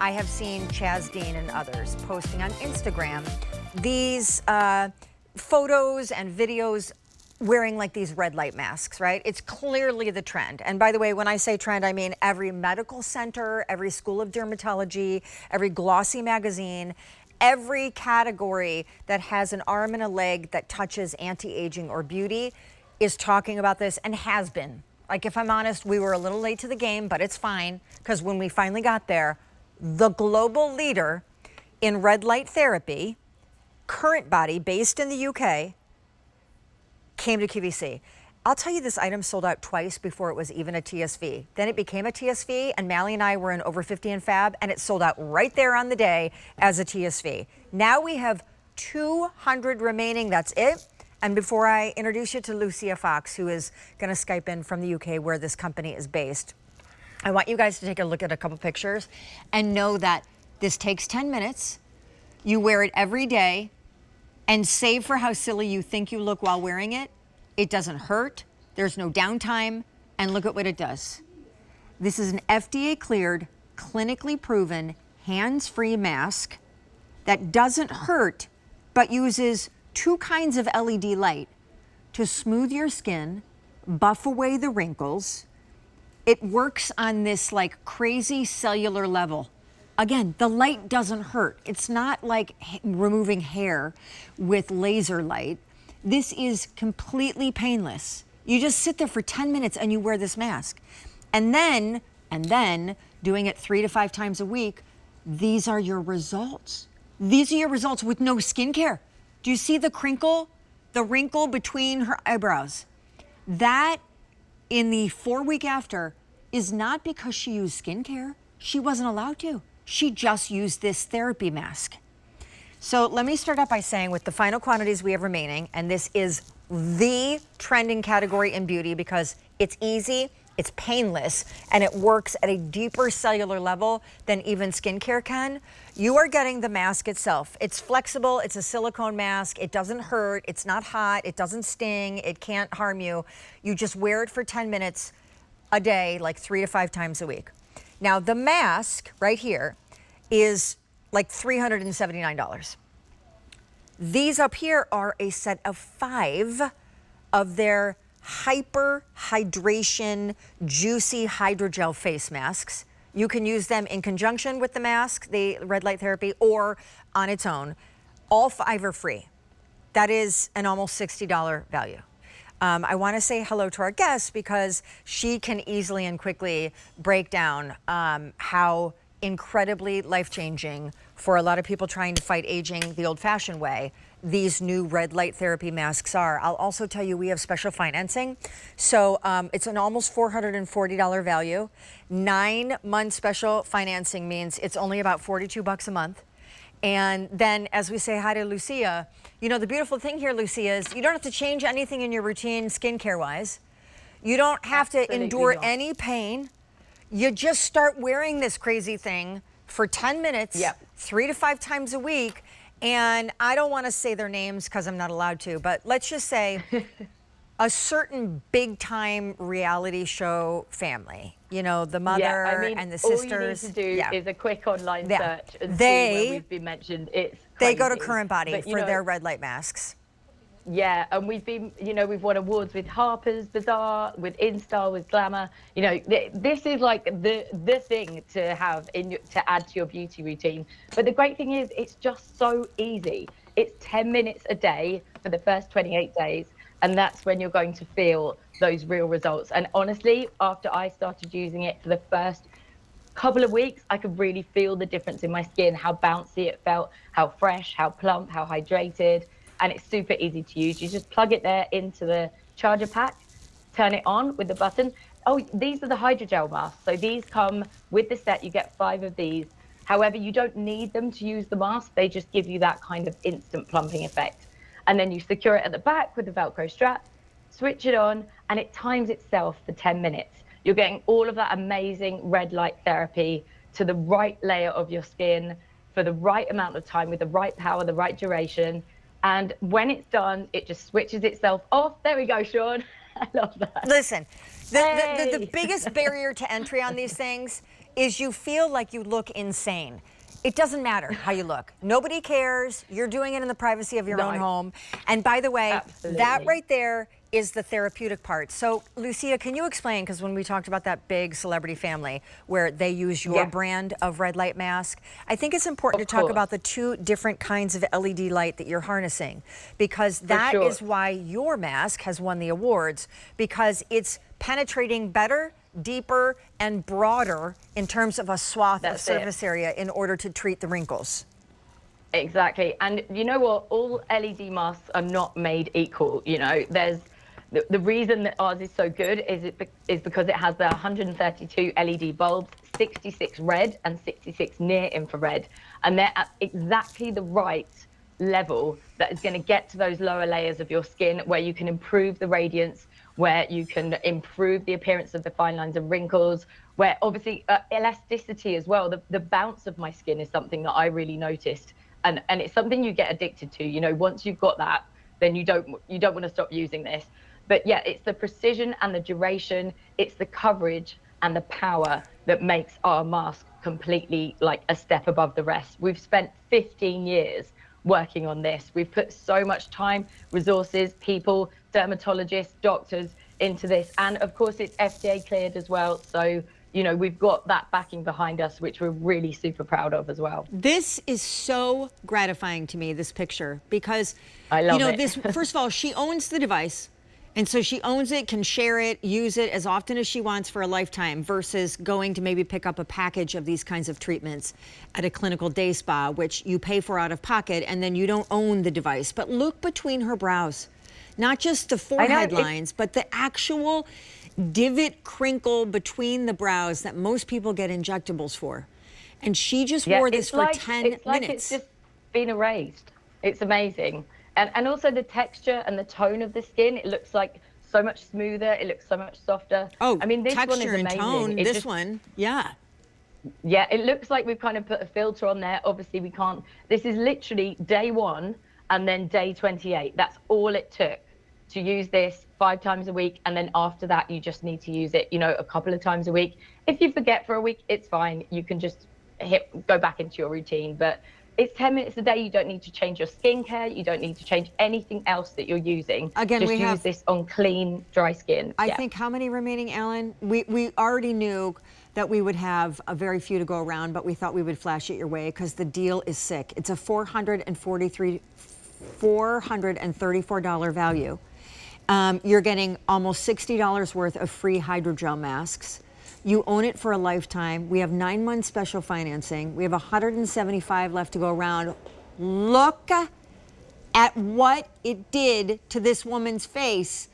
I have seen Chaz Dean and others posting on Instagram these photos and videos wearing like these red light masks, right? It's clearly the trend. And by the way, when I say trend, I mean every medical center, every school of dermatology, every glossy magazine, every category that has an arm and a leg that touches anti-aging or beauty is talking about this and has been. Like, if I'm honest, we were a little late to the game, but it's fine, because when we finally got there, the global leader in red light therapy, CurrentBody, based in the UK, came to QVC. I'll tell you, this item sold out twice before it was even a TSV. Then it became a TSV, and Mally and I were in Over 50 and Fab, and it sold out right there on the day as a TSV. Now we have 200 remaining, that's it. And before I introduce you to Lucia Fox, who is gonna Skype in from the UK where this company is based, I want you guys to take a look at a couple pictures and know that this takes 10 minutes. You wear it every day, and save for how silly you think you look while wearing it. It doesn't hurt, there's no downtime, and look at what it does. This is an FDA cleared, clinically proven, hands-free mask that doesn't hurt, but uses 2 kinds of LED light to smooth your skin, buff away the wrinkles. It works on this like crazy cellular level. Again, the light doesn't hurt. It's not like removing hair with laser light. This is completely painless. You just sit there for 10 minutes and you wear this mask. And then doing it 3 to 5 times a week, these are your results. These are your results with no skincare. Do you see the crinkle, the wrinkle between her eyebrows? That, in the 4 week after, is not because she used skincare. She wasn't allowed to. She just used this therapy mask. So let me start out by saying, with the final quantities we have remaining, and this is the trending category in beauty because it's easy, it's painless, and it works at a deeper cellular level than even skincare can. You are getting the mask itself. It's flexible, it's a silicone mask, it doesn't hurt, it's not hot, it doesn't sting, it can't harm you. You just wear it for 10 minutes a day, like 3 to 5 times a week. Now, the mask right here is like $379. These up here are a set of 5 of their hyper hydration, juicy hydrogel face masks. You can use them in conjunction with the mask, the red light therapy, or on its own. All 5 are free. That is an almost $60 value. I want to say hello to our guest because she can easily and quickly break down how incredibly life-changing for a lot of people trying to fight aging the old-fashioned way these new red light therapy masks are. I'll also tell you we have special financing. So it's an almost $440 value. 9-month special financing means it's only about $42 a month. And then, as we say hi to Lucia, you know, the beautiful thing here, Lucia, is you don't have to change anything in your routine skincare-wise. You don't have to endure any pain. You just start wearing this crazy thing for 10 minutes, 3 to 5 times a week. And I don't want to say their names because I'm not allowed to, but let's just say a certain big-time reality show family. You know, the mother and the sisters. All you need to do is a quick online search and see where we've been mentioned. It's crazy. They go to CurrentBody for their red light masks. Yeah, and we've been, you know, we've won awards with Harper's Bazaar, with InStyle, with Glamour. You know, this is like the thing to have to add to your beauty routine. But the great thing is, it's just so easy. It's 10 minutes a day for the first 28 days. And that's when you're going to feel those real results. And honestly, after I started using it for the first couple of weeks, I could really feel the difference in my skin, how bouncy it felt, how fresh, how plump, how hydrated. And it's super easy to use. You just plug it there into the charger pack, turn it on with the button. Oh, these are the hydrogel masks. So these come with the set. You get 5 of these. However, you don't need them to use the mask. They just give you that kind of instant plumping effect. And then you secure it at the back with the Velcro strap, switch it on, and it times itself for 10 minutes. You're getting all of that amazing red light therapy to the right layer of your skin for the right amount of time with the right power, the right duration. And when it's done, it just switches itself off. There we go, Sean. I love that. Listen, the biggest barrier to entry on these things is you feel like you look insane. It doesn't matter how you look. Nobody cares. You're doing it in the privacy of your own home. And by the way, that right there is the therapeutic part. So, Lucia, can you explain, because when we talked about that big celebrity family where they use your brand of red light mask, I think it's important to talk about the two different kinds of LED light that you're harnessing, because that is why your mask has won the awards, because it's penetrating better, deeper, and broader in terms of a swath of surface area in order to treat the wrinkles. Exactly. And you know what? All LED masks are not made equal. You know, there's the reason that ours is so good is because it has the 132 LED bulbs, 66 red and 66 near infrared. And they're at exactly the right level that is going to get to those lower layers of your skin where you can improve the radiance, where you can improve the appearance of the fine lines and wrinkles, where obviously elasticity as well. The bounce of my skin is something that I really noticed. And it's something you get addicted to. You know, once you've got that, then you don't want to stop using this. But yeah, it's the precision and the duration, it's the coverage and the power that makes our mask completely like a step above the rest. We've spent 15 years working on this. We've put so much time, resources, people, dermatologists, doctors into this. And of course, it's FDA cleared as well. So, you know, we've got that backing behind us, which we're really super proud of as well. This is so gratifying to me, this picture, because, I love it. this, first of all, she owns the device. And so she owns it, can share it, use it as often as she wants for a lifetime, versus going to maybe pick up a package of these kinds of treatments at a clinical day spa, which you pay for out of pocket, and then you don't own the device. But look between her brows, not just the forehead lines, but the actual divot crinkle between the brows that most people get injectables for. And she just wore this for 10 minutes. It's like it's just been erased. It's amazing. And also the texture and the tone of the skin, it looks like so much smoother. It looks so much softer. Oh, I mean, this one is texture and amazing. tone, this one, yeah. Yeah, it looks like we've kind of put a filter on there. Obviously, we can't. This is literally day 1 and then day 28. That's all it took to use this 5 times a week. And then after that, you just need to use it, you know, a couple of times a week. If you forget for a week, it's fine. You can just go back into your routine. But it's 10 minutes a day. You don't need to change your skincare. You don't need to change anything else that you're using. Again, just use this on clean, dry skin. I think how many remaining, Alan? We already knew that we would have a very few to go around, but we thought we would flash it your way because the deal is sick. It's a $434 value. You're getting almost $60 worth of free hydrogel masks. You own it for a lifetime. We have 9 months special financing. We have 175 left to go around. Look at what it did to this woman's face.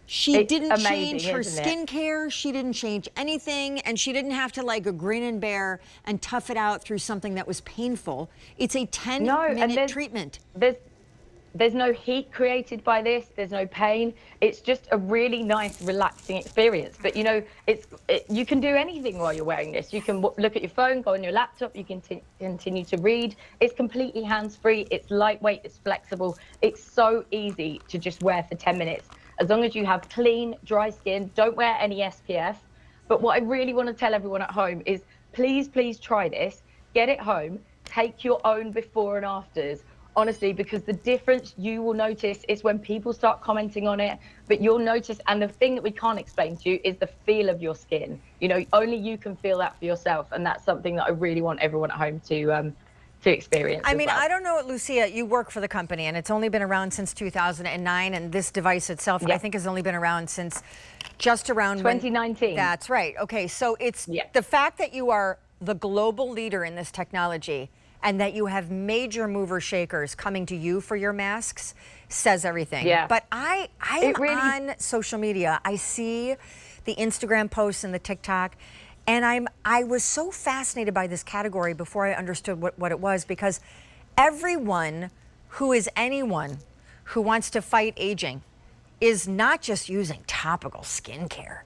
She didn't change her skincare. She didn't change anything. And she didn't have to like grin and bear and tough it out through something that was painful. It's a 10-minute treatment. There's no heat created by this. There's no pain. It's just a really nice, relaxing experience. But you know, you can do anything while you're wearing this. You can look at your phone, go on your laptop. You can continue to read. It's completely hands-free. It's lightweight. It's flexible. It's so easy to just wear for 10 minutes. As long as you have clean, dry skin, don't wear any SPF. But what I really want to tell everyone at home is please, please try this. Get it home. Take your own before and afters. Honestly, because the difference you will notice is when people start commenting on it, but you'll notice, and the thing that we can't explain to you is the feel of your skin. You know, only you can feel that for yourself, and that's something that I really want everyone at home to experience. I mean, I don't know, Lucia, you work for the company, and it's only been around since 2009, and this device itself, I think, has only been around since just around 2019. That's right. Okay, so it's the fact that you are the global leader in this technology and that you have major mover shakers coming to you for your masks says everything. Yeah. But I am on social media. I see the Instagram posts and the TikTok, and I was so fascinated by this category before I understood what it was, because everyone who is anyone who wants to fight aging is not just using topical skincare.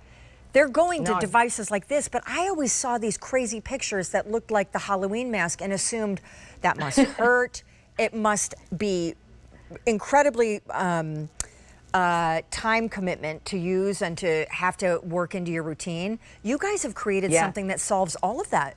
They're going to devices like this, but I always saw these crazy pictures that looked like the Halloween mask and assumed that must hurt. It must be incredibly time commitment to use and to have to work into your routine, you guys have created something that solves all of that.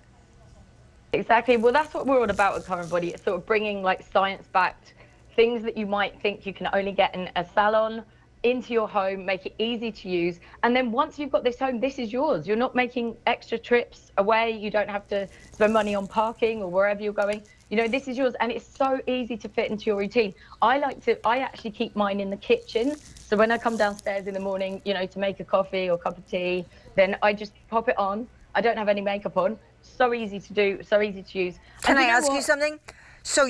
Exactly. Well, that's what we're all about at CurrentBody. It's sort of bringing like science-backed things that you might think you can only get in a salon into your home, make it easy to use. And then once you've got this home, this is yours. You're not making extra trips away. You don't have to spend money on parking or wherever you're going. You know, this is yours, and it's so easy to fit into your routine. I actually keep mine in the kitchen. So when I come downstairs in the morning, you know, to make a coffee or cup of tea, then I just pop it on. I don't have any makeup on. So easy to do, so easy to use. Can I ask you something? So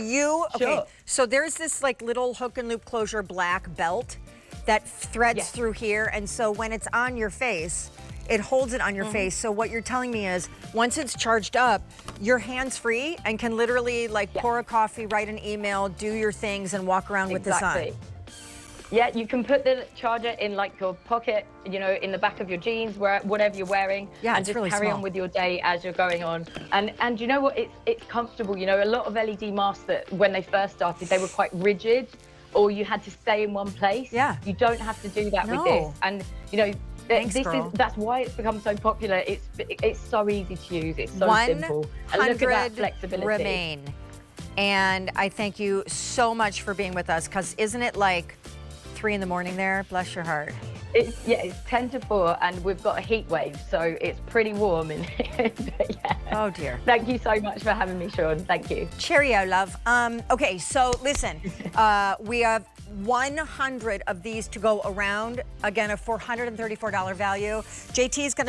Sure. so there's this like little hook and loop closure black belt that threads through here, and so when it's on your face, it holds it on your face. So what you're telling me is, once it's charged up, you're hands-free and can literally like pour a coffee, write an email, do your things, and walk around with this on. Yeah, you can put the charger in like your pocket, you know, in the back of your jeans, whatever you're wearing, and just really carry small on with your day as you're going on. And you know what? It's comfortable. You know, a lot of LED masks that when they first started, they were quite rigid, or you had to stay in one place. Yeah. You don't have to do that with this. And you know, that's why it's become so popular. It's so easy to use. It's so simple. And look at that flexibility. Remain. And I thank you so much for being with us, because isn't it like 3 in the morning there? Bless your heart. It's 10 to 4, and we've got a heat wave, so it's pretty warm in here. Oh dear. Thank you so much for having me, Sean. Thank you. Cheerio, love. Okay, so listen, we have 100 of these to go around. Again, a $434 value. JT is going to